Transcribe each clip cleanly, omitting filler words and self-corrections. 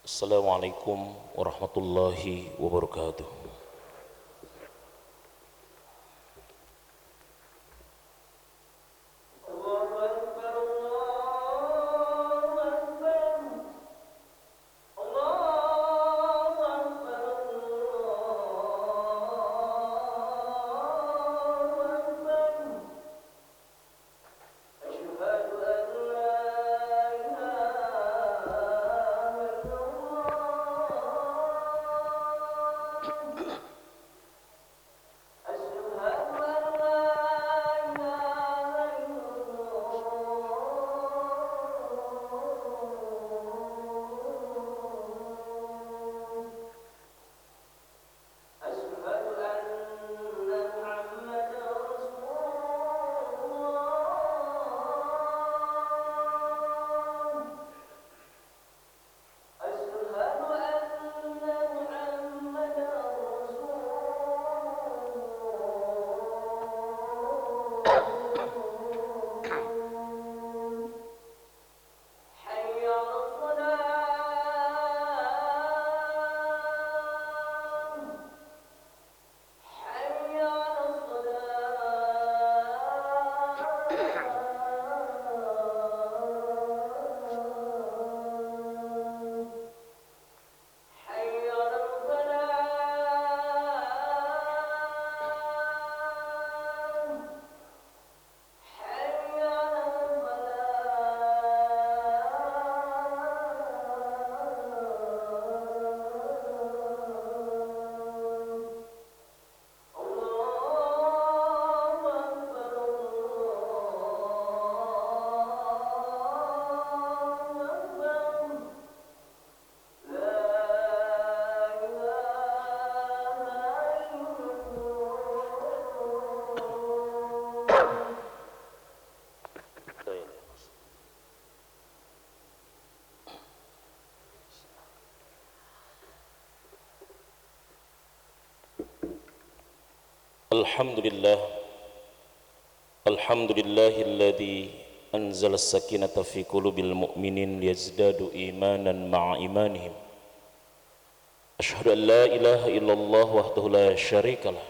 Assalamualaikum warahmatullahi wabarakatuh. Alhamdulillah, alhamdulillahilladzi anzala as-sakinata fi qulubil mu'minin liyazdadu imanan ma'a imanihim. Asyhadu an la ilaha illallah wahdahu la syarikalah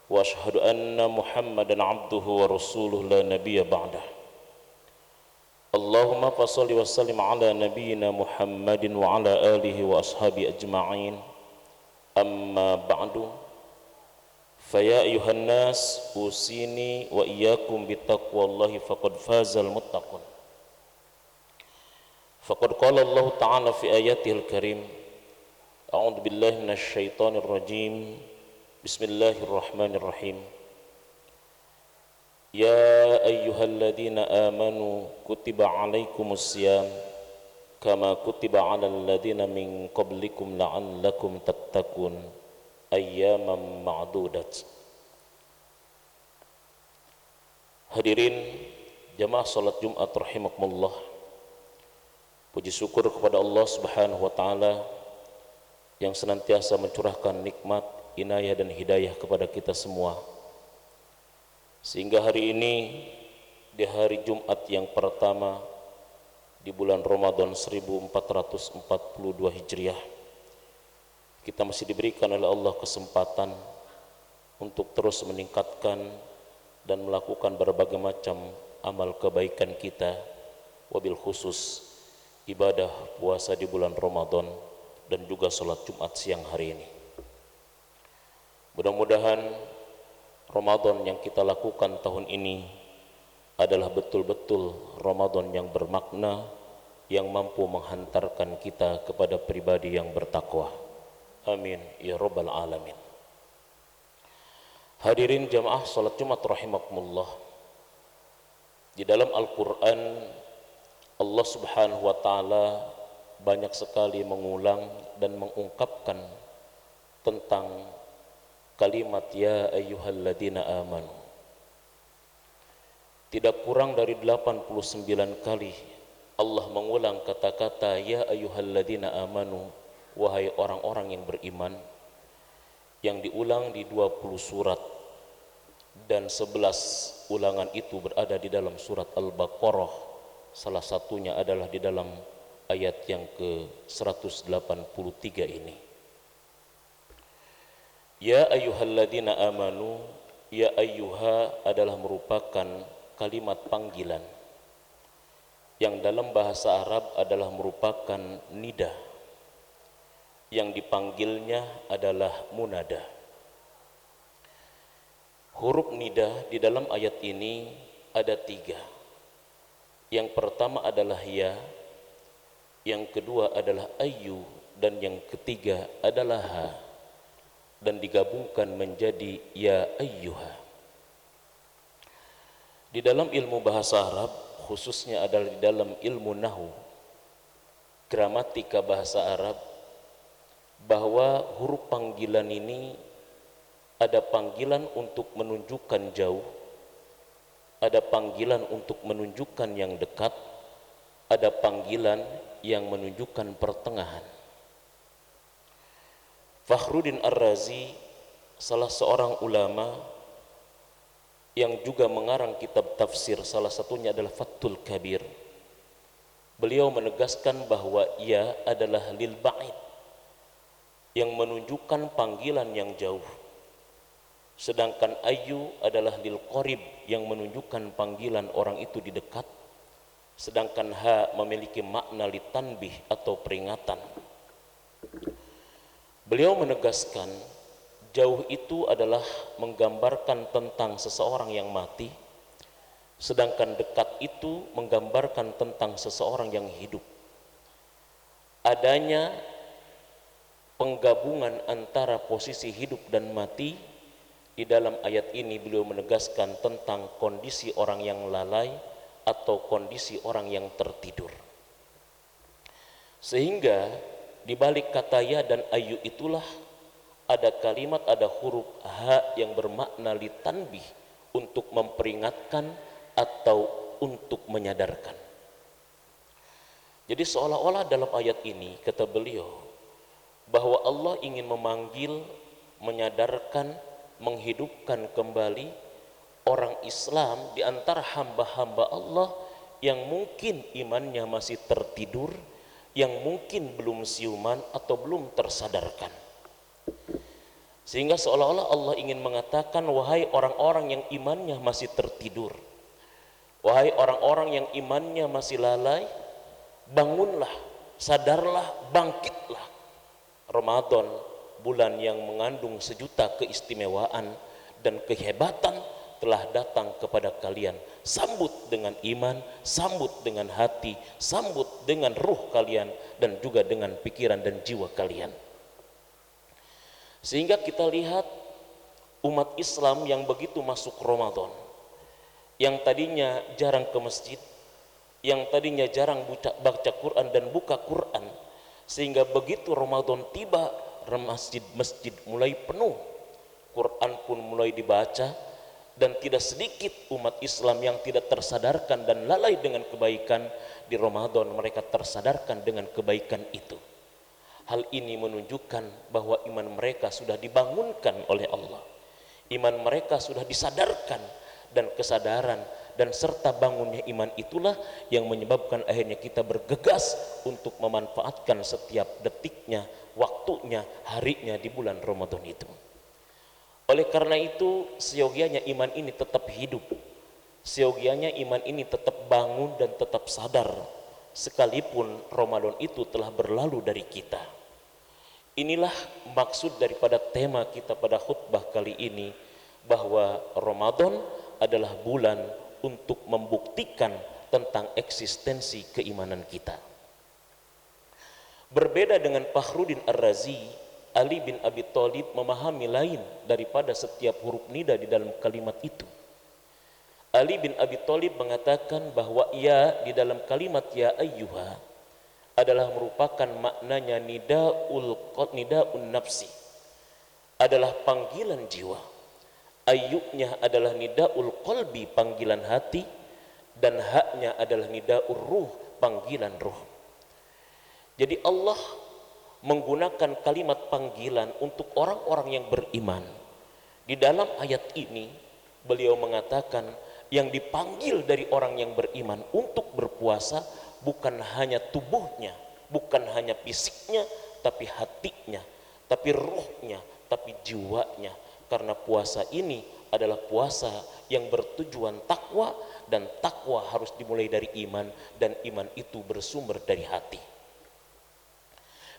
wa asyhadu anna Muhammadan abduhu wa rasuluhu la nabiyya ba'dah. Allahumma fashalli wa sallim ala nabiyyina Muhammadin wa ala alihi wa ashabi ajma'in. Amma ba'du. Faya ayuhan nas usini wa iyyakum bittaqwallahi faqad fazal muttaqun. Faqad qala Allah ta'ala fi ayatihil karim. A'udzu billahi minasy syaithanir rajim. Bismillahirrahmanirrahim. Ya ayyuhalladzina amanu kutiba 'alaikumus syiyam kama kutiba 'alal ladzina min qablikum la'allakum tattaqun ayyaman ma'dudat. Hadirin jamaah salat Jumat rahimakumullah, puji syukur kepada Allah Subhanahu wa taala yang senantiasa mencurahkan nikmat, inayah dan hidayah kepada kita semua, sehingga hari ini di hari Jumat yang pertama di bulan Ramadan 1442 Hijriah, kita masih diberikan oleh Allah kesempatan untuk terus meningkatkan dan melakukan berbagai macam amal kebaikan kita, wabil khusus ibadah puasa di bulan Ramadan dan juga sholat Jumat siang hari ini. Mudah-mudahan Ramadan yang kita lakukan tahun ini adalah betul-betul Ramadan yang bermakna, yang mampu menghantarkan kita kepada pribadi yang bertakwa. Amin ya rabbal alamin. Hadirin jamaah salat Jumat rahimakumullah, di dalam Al-Quran Allah Subhanahu wa ta'ala banyak sekali mengulang dan mengungkapkan tentang kalimat ya ayyuhalladzina amanu. Tidak kurang dari 89 kali Allah mengulang kata-kata ya ayyuhalladzina amanu, wahai orang-orang yang beriman, yang diulang di 20 surat, dan 11 ulangan itu berada di dalam surat Al-Baqarah. Salah satunya adalah di dalam ayat yang ke-183 ini. Ya ayyuhalladzina amanu, ya ayyuha adalah merupakan kalimat panggilan yang dalam bahasa Arab adalah merupakan nida, yang dipanggilnya adalah munada. Huruf nida di dalam ayat ini ada 3. Yang pertama adalah ya, yang kedua adalah ayyu, dan yang ketiga adalah ha, dan digabungkan menjadi ya ayyuha. Di dalam ilmu bahasa Arab, khususnya adalah di dalam ilmu nahu, gramatika bahasa Arab, bahwa huruf panggilan ini ada panggilan untuk menunjukkan jauh, ada panggilan untuk menunjukkan yang dekat, ada panggilan yang menunjukkan pertengahan. Fakhruddin Ar-Razi, salah seorang ulama yang juga mengarang kitab tafsir, salah satunya adalah Fathul Kabir. Beliau menegaskan bahwa ia adalah lil ba'id, yang menunjukkan panggilan yang jauh. Sedangkan ayyu adalah lil qarib, yang menunjukkan panggilan orang itu di dekat. Sedangkan ha memiliki makna litanbih atau peringatan. Beliau menegaskan jauh itu adalah menggambarkan tentang seseorang yang mati, sedangkan dekat itu menggambarkan tentang seseorang yang hidup. Adanya penggabungan antara posisi hidup dan mati di dalam ayat ini, beliau menegaskan tentang kondisi orang yang lalai atau kondisi orang yang tertidur. Sehingga di balik kata ya dan ayu itulah ada kalimat, ada huruf ha yang bermakna litanbih, untuk memperingatkan atau untuk menyadarkan. Jadi seolah-olah dalam ayat ini kata beliau bahwa Allah ingin memanggil, menyadarkan, menghidupkan kembali orang Islam di antara hamba-hamba Allah yang mungkin imannya masih tertidur, yang mungkin belum siuman atau belum tersadarkan. Sehingga seolah-olah Allah ingin mengatakan, wahai orang-orang yang imannya masih tertidur, wahai orang-orang yang imannya masih lalai, bangunlah, sadarlah, bangkitlah. Ramadan, bulan yang mengandung sejuta keistimewaan dan kehebatan, telah datang kepada kalian. Sambut dengan iman, sambut dengan hati, sambut dengan ruh kalian, dan juga dengan pikiran dan jiwa kalian. Sehingga kita lihat umat Islam yang begitu masuk Ramadan, yang tadinya jarang ke masjid, yang tadinya jarang baca Quran dan buka Quran, sehingga begitu Ramadan tiba, masjid-masjid mulai penuh, Quran pun mulai dibaca, dan tidak sedikit umat Islam yang tidak tersadarkan dan lalai dengan kebaikan. Di Ramadan mereka tersadarkan dengan kebaikan itu. Hal ini menunjukkan bahwa iman mereka sudah dibangunkan oleh Allah, iman mereka sudah disadarkan, dan kesadaran dan serta bangunnya iman itulah yang menyebabkan akhirnya kita bergegas untuk memanfaatkan setiap detiknya, waktunya, harinya di bulan Ramadan itu. Oleh karena itu, seyogianya iman ini tetap hidup, seyogianya iman ini tetap bangun dan tetap sadar, sekalipun Ramadan itu telah berlalu dari kita. Inilah maksud daripada tema kita pada khutbah kali ini, bahwa Ramadan adalah bulan untuk membuktikan tentang eksistensi keimanan kita. Berbeda dengan Fakhruddin Ar-Razi, Ali bin Abi Thalib memahami lain daripada setiap huruf nida di dalam kalimat itu. Ali bin Abi Thalib mengatakan bahwa ya di dalam kalimat ya ayyuha adalah merupakan maknanya nidaun nafsi, adalah panggilan jiwa. Ayyunya adalah nidaul qalbi, panggilan hati, dan haknya adalah nidaul ruh, panggilan ruh. Jadi Allah menggunakan kalimat panggilan untuk orang-orang yang beriman. Di dalam ayat ini beliau mengatakan yang dipanggil dari orang yang beriman untuk berpuasa bukan hanya tubuhnya, bukan hanya fisiknya, tapi hatinya, tapi ruhnya, tapi jiwanya. Karena puasa ini adalah puasa yang bertujuan takwa, dan takwa harus dimulai dari iman, dan iman itu bersumber dari hati.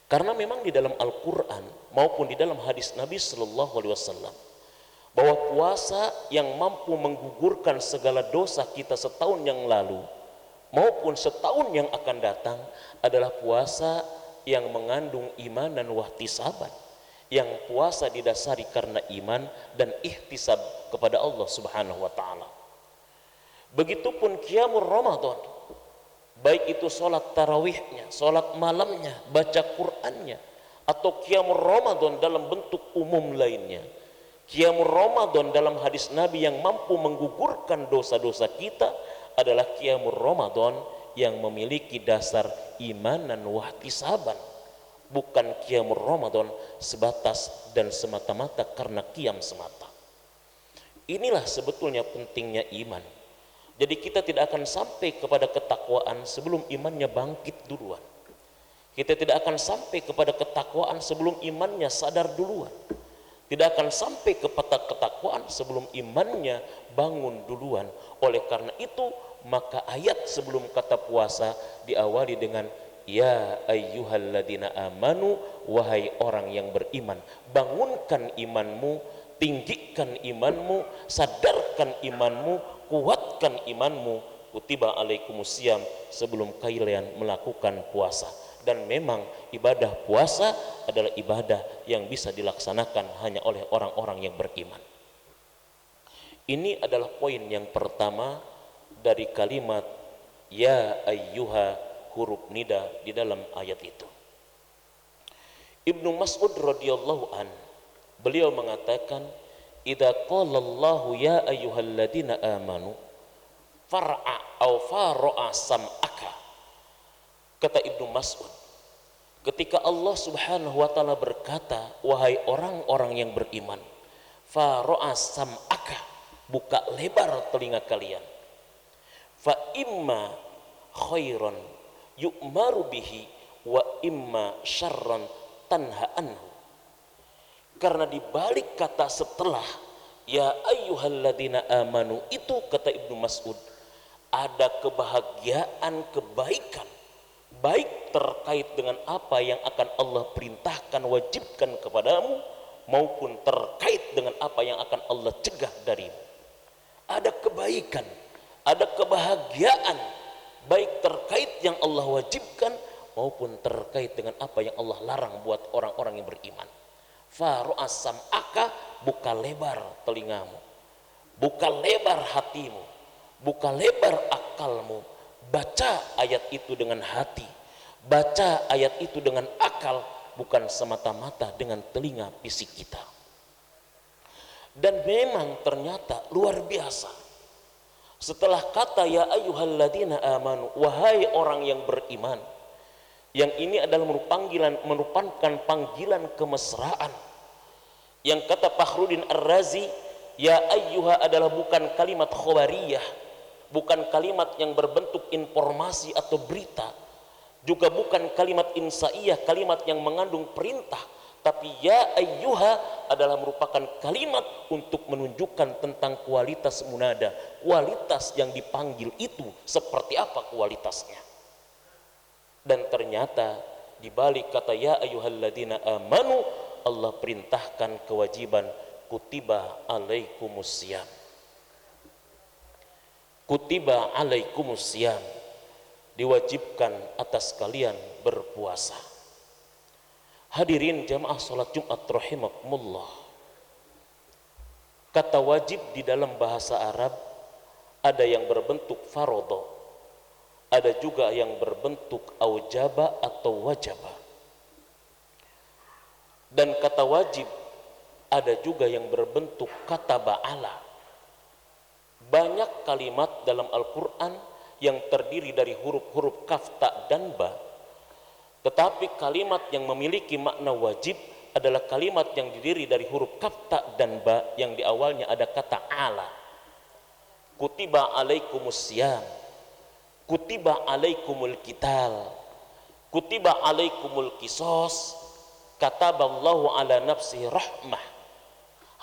Karena memang di dalam Al-Quran maupun di dalam hadis Nabi Sallallahu Alaihi Wasallam, bahwa puasa yang mampu menggugurkan segala dosa kita setahun yang lalu maupun setahun yang akan datang adalah puasa yang mengandung iman dan wahtisaban, yang puasa didasari karena iman dan ihtisab kepada Allah Subhanahu wa taala. Begitupun qiyamul Ramadan, baik itu sholat tarawihnya, sholat malamnya, baca Qur'annya, atau qiyamul Ramadan dalam bentuk umum lainnya. Qiyamul Ramadan dalam hadis Nabi yang mampu menggugurkan dosa-dosa kita adalah qiyamul Ramadan yang memiliki dasar iman dan wahtisaban, bukan qiyamul Ramadan sebatas dan semata-mata karena qiyam semata. Inilah sebetulnya pentingnya iman. Jadi kita tidak akan sampai kepada ketakwaan sebelum imannya bangkit duluan. Kita tidak akan sampai kepada ketakwaan sebelum imannya sadar duluan. Tidak akan sampai kepada ketakwaan sebelum imannya bangun duluan. Oleh karena itu, maka ayat sebelum kata puasa diawali dengan ya ayyuhalladzina amanu, wahai orang yang beriman, bangunkan imanmu, tinggikan imanmu, sadarkan imanmu, kuatkan imanmu, kutiba alaikumusiyam, sebelum kalian melakukan puasa. Dan memang ibadah puasa adalah ibadah yang bisa dilaksanakan hanya oleh orang-orang yang beriman. Ini adalah poin yang pertama dari kalimat ya ayyuha, huruf nida di dalam ayat itu. Ibnu Mas'ud radhiyallahu an, beliau mengatakan, idza qala Allahu ya ayyuhalladzina amanu far'a aw fara'a sam'aka. Kata Ibnu Mas'ud, ketika Allah Subhanahu wa taala berkata, wahai orang-orang yang beriman, fara'a sam'aka, buka lebar telinga kalian, fa imma khairan yu'maru bihi wa imma syarran tanha anhu. Karena di balik kata setelah ya ayyuhalladzina amanu itu, kata Ibnu Mas'ud, ada kebahagiaan, kebaikan, baik terkait dengan apa yang akan Allah perintahkan, wajibkan kepadamu, maupun terkait dengan apa yang akan Allah cegah darimu. Ada kebaikan, ada kebahagiaan, baik terkait yang Allah wajibkan maupun terkait dengan apa yang Allah larang buat orang-orang yang beriman. Faru'a sam'aka, buka lebar telingamu, buka lebar hatimu, buka lebar akalmu. Baca ayat itu dengan hati, baca ayat itu dengan akal, bukan semata-mata dengan telinga fisik kita. Dan memang ternyata luar biasa, setelah kata ya ayyuhalladzina amanu, wahai orang yang beriman, yang ini adalah merupakan panggilan kemesraan. Yang kata Fakhruddin Ar-Razi, ya ayyuha adalah bukan kalimat khobariyah, bukan kalimat yang berbentuk informasi atau berita, juga bukan kalimat insaiyah, kalimat yang mengandung perintah, tapi ya ayyuha adalah merupakan kalimat untuk menunjukkan tentang kualitas munada, kualitas yang dipanggil itu seperti apa kualitasnya. Dan ternyata di balik kata ya ayyuhalladzina amanu, Allah perintahkan kewajiban kutiba alaikumusiyam. Kutiba alaikumusiyam, diwajibkan atas kalian berpuasa. Hadirin jamaah salat Jumat rahimakumullah, kata wajib di dalam bahasa Arab ada yang berbentuk farodho, ada juga yang berbentuk aujaba atau wajaba. Dan kata wajib ada juga yang berbentuk kata ba'ala. Banyak kalimat dalam Al-Quran yang terdiri dari huruf-huruf kaf, ta, dan ba, tetapi kalimat yang memiliki makna wajib adalah kalimat yang terdiri dari huruf kaf, ta, dan ba yang di awalnya ada kata ala. Kutiba alaikumusiyam, kutiba alaikumul qital, kutiba alaikumul qisas, kataballahu ala nafsi rahmah.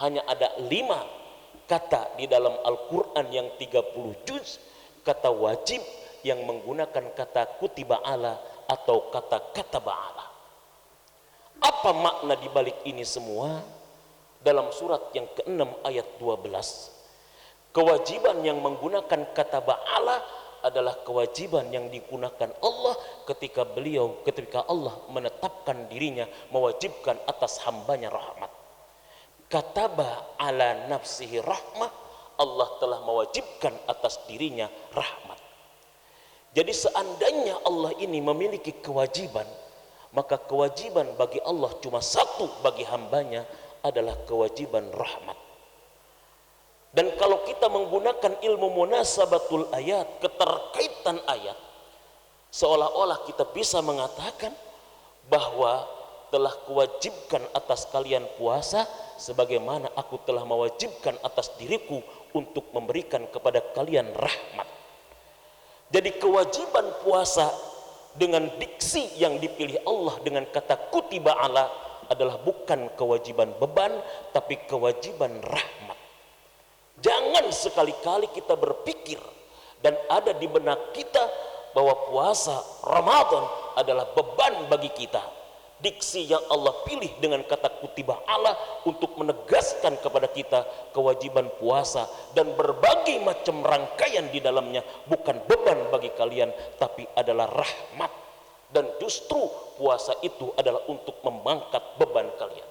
Hanya ada 5 kata di dalam Al-Quran yang 30 juz, kata wajib yang menggunakan kata kutiba ala atau kata kataba ala. Apa makna dibalik ini semua? Dalam surat yang ke-6 ayat 12, kewajiban yang menggunakan kata ba'ala adalah kewajiban yang digunakan Allah ketika Allah menetapkan dirinya mewajibkan atas hambanya rahmat. Kataba ala nafsihi rahmah, Allah telah mewajibkan atas dirinya rahmat. Jadi seandainya Allah ini memiliki kewajiban, maka kewajiban bagi Allah cuma satu bagi hambanya, adalah kewajiban rahmat. Dan kalau kita menggunakan ilmu munasabatul ayat, keterkaitan ayat, seolah-olah kita bisa mengatakan bahwa telah kewajibkan atas kalian puasa sebagaimana aku telah mewajibkan atas diriku untuk memberikan kepada kalian rahmat. Jadi kewajiban puasa dengan diksi yang dipilih Allah dengan kata kutiba ala adalah bukan kewajiban beban, tapi kewajiban rahmat. Jangan sekali-kali kita berpikir dan ada di benak kita bahwa puasa Ramadan adalah beban bagi kita. Diksi yang Allah pilih dengan kata kutiba ala untuk menegaskan kepada kita kewajiban puasa dan berbagai macam rangkaian di dalamnya bukan beban bagi kalian, tapi adalah rahmat. Dan justru puasa itu adalah untuk mengangkat beban kalian,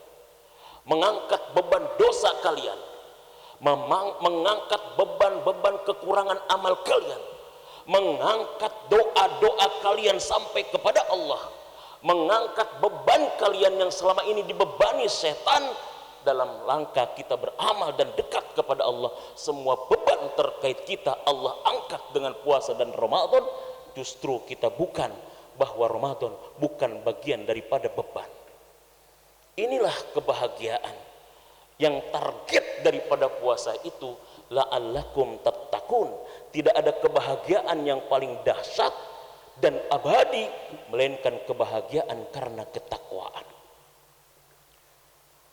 mengangkat beban dosa kalian, mengangkat beban-beban kekurangan amal kalian, mengangkat doa-doa kalian sampai kepada Allah, mengangkat beban kalian yang selama ini dibebani setan dalam langkah kita beramal dan dekat kepada Allah. Semua beban terkait kita Allah angkat dengan puasa dan Ramadan. Justru kita bukan bahwa Ramadan bukan bagian daripada beban. Inilah kebahagiaan yang target daripada puasa itu, la'allakum tattaqun. Tidak ada kebahagiaan yang paling dahsyat dan abadi melainkan kebahagiaan karena ketakwaan.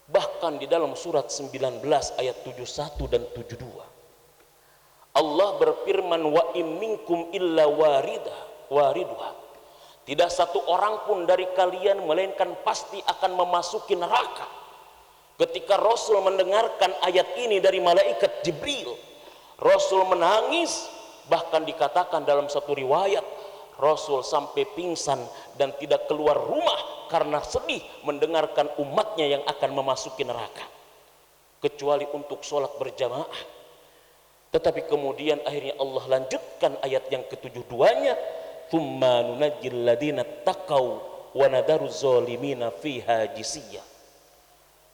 Bahkan di dalam surat 19 ayat 71 dan 72 Allah berfirman, wa in minkum illa wariduha. Tidak satu orang pun dari kalian melainkan pasti akan memasuki neraka. Ketika Rasul mendengarkan ayat ini dari malaikat Jibril, Rasul menangis. Bahkan dikatakan dalam satu riwayat Rasul sampai pingsan dan tidak keluar rumah karena sedih mendengarkan umatnya yang akan memasuki neraka, kecuali untuk sholat berjamaah. Tetapi kemudian akhirnya Allah lanjutkan ayat yang ke-72-nya, thumma nunajjil ladina taqaw wa nadaru zalimina fiha jisiyah.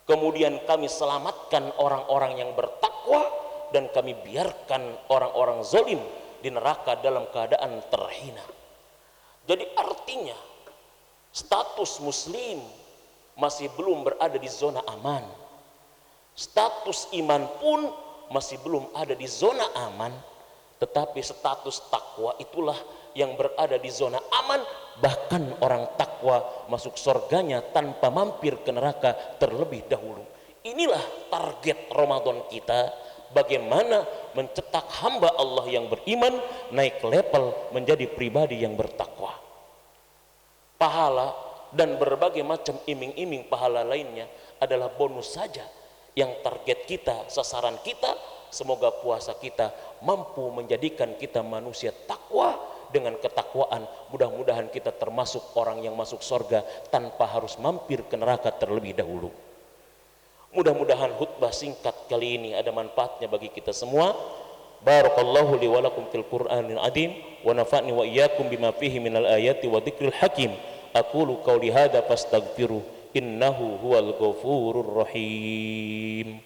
Kemudian kami selamatkan orang-orang yang bertakwa dan kami biarkan orang-orang zalim di neraka dalam keadaan terhina. Jadi artinya status muslim masih belum berada di zona aman, status iman pun masih belum ada di zona aman, tetapi status takwa itulah yang berada di zona aman. Bahkan orang takwa masuk surganya tanpa mampir ke neraka terlebih dahulu. Inilah target Ramadan kita, bagaimana mencetak hamba Allah yang beriman naik level menjadi pribadi yang bertakwa. Pahala dan berbagai macam iming-iming pahala lainnya adalah bonus saja. Yang target kita, sasaran kita, semoga puasa kita mampu menjadikan kita manusia takwa. Dengan ketakwaan mudah-mudahan kita termasuk orang yang masuk surga tanpa harus mampir ke neraka terlebih dahulu. Mudah-mudahan khutbah singkat kali ini ada manfaatnya bagi kita semua. Barakallahu li wa lakum fil Qur'anil azim wa nafa'ni wa iyyakum bima fihi minal ayati wa dzikril hakim. Aqulu qauli hadza fastaghfiru innahu huwal ghafurur rahim.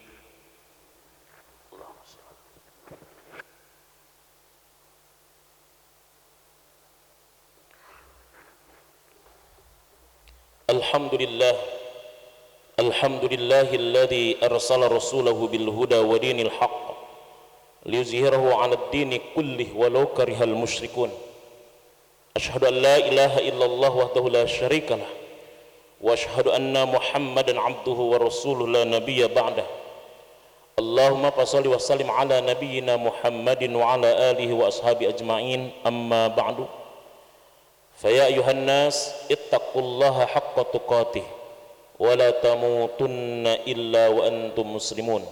Alhamdulillahilladzi arsala rasulahu bil huda wa dinil haqq liyuzhirahu 'alad dini kullih walau karihal musyrikun. Asyhadu an la ilaha illallah wahdahu la syarikalah wa asyhadu anna Muhammadan abduhu wa rasuluhu la nabiyya ba'dah. Allahumma fasholli wa sallim ala nabiyyina Muhammadin wa ala alihi wa ashabi ajma'in, amma ba'du. Fa ya ayuhan nas ittaqullaha haqqa tuqatih wa la tamutunna illa wa antum muslimun.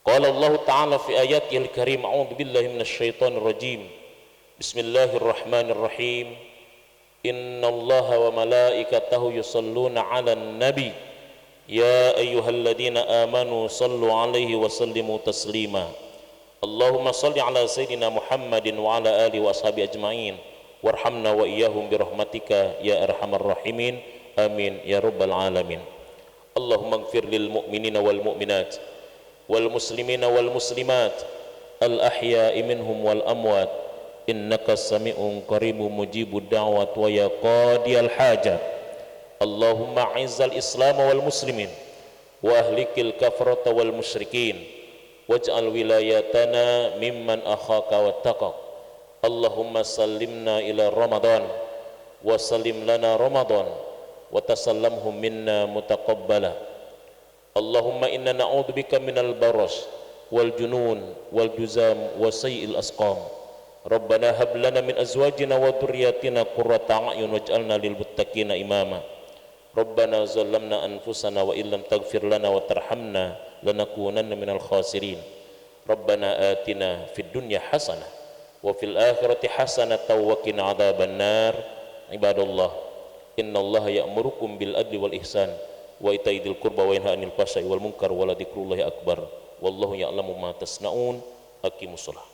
Qala Allah ta'ala fi ayatihil karim, a'udzu billahi minasy syaithanir rajim. Bismillahirrahmanirrahim. Innallaha wa malaikatahu yusholluna 'alan nabi ya ayyuhalladzina amanu shallu 'alaihi wa sallimu taslima. Allahumma shalli 'ala sayyidina Muhammadin wa 'ala alihi wa ashabi ajma'in warhamna wa iyyahum birahmatika ya arhamar rahimin. Amin ya rabbal alamin. Allahumma ighfir lil mu'minina wal mu'minat wal muslimina wal muslimat al ahya'i minhum wal amwat innaka sami'un qaribun mujibud da'wat wa ya qadiyal hajat. Allahumma izzal islam wal muslimin wa ahlikil kafarata wal musyrikin waj'al wilayatana mimman akhaka wattaqak. Allahumma sallimna ila Ramadan wa sallim lana Ramadan wa tasallamhu minna mutaqabbala. Allahumma inna na'udzubika minal baras wal junun wal juzam wa sayyi'il asqam. Rabbana hab lana min azwajina wa dhurriyyatina qurrata a'yun waj'alna lil muttaqina imama. Rabbana zalamna anfusana wa illam taghfir lana wa tarhamna lanakunanna minal khasirin. Rabbana atina fid dunya hasanah wa fil akhirati hasanah wa qina adzaban nar. Ibadallah, innallaha ya'murukum bil adli wal ihsan wa ita'i dzil qurba wa yanha 'anil fahsya'i wal munkar wa la dzikrullahi akbar. Wallahu ya'lamu ma tasna'un. Aqimussalah.